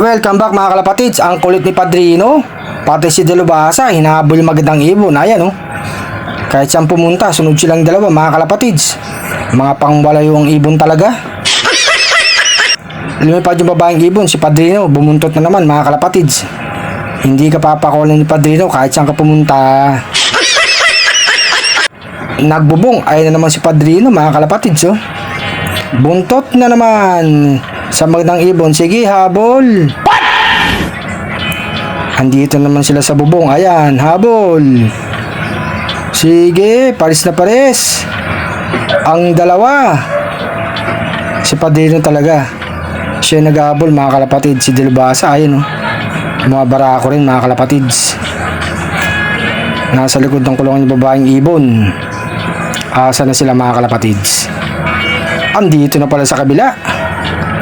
Welcome back mga kalapatids. Ang kulit ni Padrino, pati si Delubasa, hinahabol yung magandang ibon. Ayan oh. Kahit saan pumunta, sunod silang dalawa mga kalapatids. Mga pangwalayo ang ibon talaga. Lumipad yung babaeng ibon, si Padrino, bumuntot na naman mga kalapatids. Hindi ka papakulan ni Padrino kahit saan ka pumunta. Nagbubong, ayun na naman si Padrino mga kalapatids oh. Buntot na naman sa magandang ibon. Sige, habol. What? Andito naman sila sa bubong. Ayan, habol. Sige, pares na pares. Ang dalawa. Si Padrino talaga. Siya naghabol mga kalapatids. Si Delubasa, ayun oh. Mga barako rin mga kalapatids. Nasa likod ng kulungan yung babaeng ibon. Asa na sila mga kalapatids? Andito na pala sa kabila.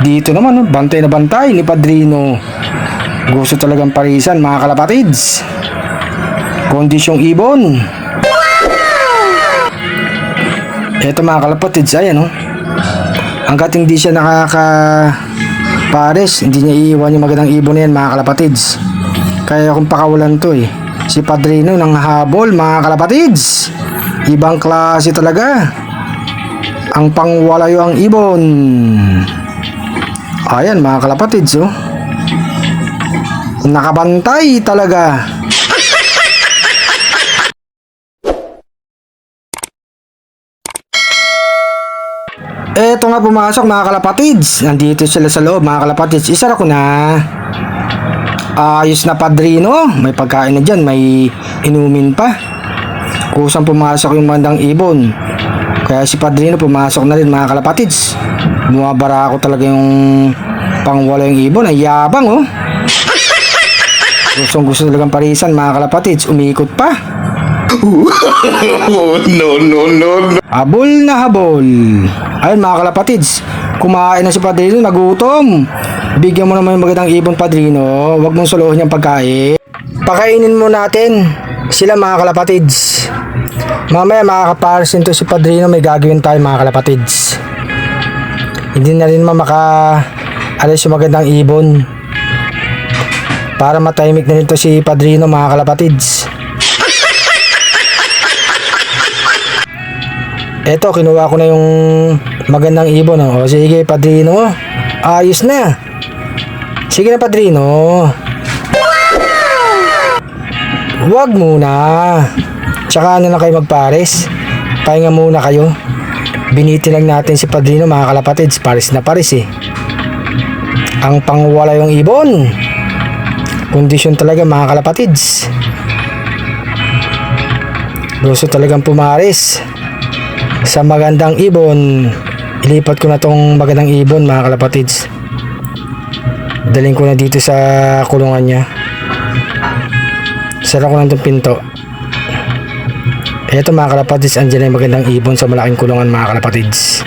Dito naman, bantay na bantay ni Padrino. Gusto talagang parisan mga kalapatids. Kondisyong ibon. Eto mga kalapatids, ayan hanggat hindi siya nakaka-pares, hindi niya iiwan yung magandang ibon na yan mga kalapatids. Kaya kung pakawalan to si Padrino ng habol mga kalapatids. Ibang klase talaga. Ang pangwalayo ang ibon. Ayan mga kalapatids nakabantay talaga. Eto nga pumasok mga kalapatids. Nandito sila sa loob mga kalapatids. Isara ko na. Ayos na Padrino. May pagkain na dyan. May inumin pa. Kusang pumasok yung mandang ibon. Kaya si Padrino pumasok na rin mga kalapatids. Bumabara ako talaga yung pangwala yung ibon. Ay yabang gusto talagang parisan mga kalapatids. Umikot pa. No. Habol na habol. Ayun mga kalapatids, kumain na si Padrino, nagutom. Bigyan mo naman yung magandang ibon Padrino. Huwag mong suluhin yung pagkain. Pakainin mo natin sila mga kalapatids. Mamaya makakaparsin to si Padrino. May gagawin tayo mga kalapatids. Hindi na rin alis yung magandang ibon. Para matahimik na rin to si Padrino mga kalapatids. Eto, kinuha ko na yung magandang ibon O sige Padrino, ayos na. Sige na Padrino. Huwag muna. Tsaka na kayo magpares. Pahinga muna kayo. Biniti lang natin si Padrino mga kalapatids. Pares na pares Ang pangwala yung ibon. Kondisyon talaga mga kalapatids. Gusto talagang pumares sa magandang ibon. Ilipat ko na tong magandang ibon mga kalapatids. Daling ko na dito sa kulungan niya. Sara ko na itong pinto. Eto mga kalapatids, andyan na yung magandang ibon sa malaking kulungan mga kalapatids.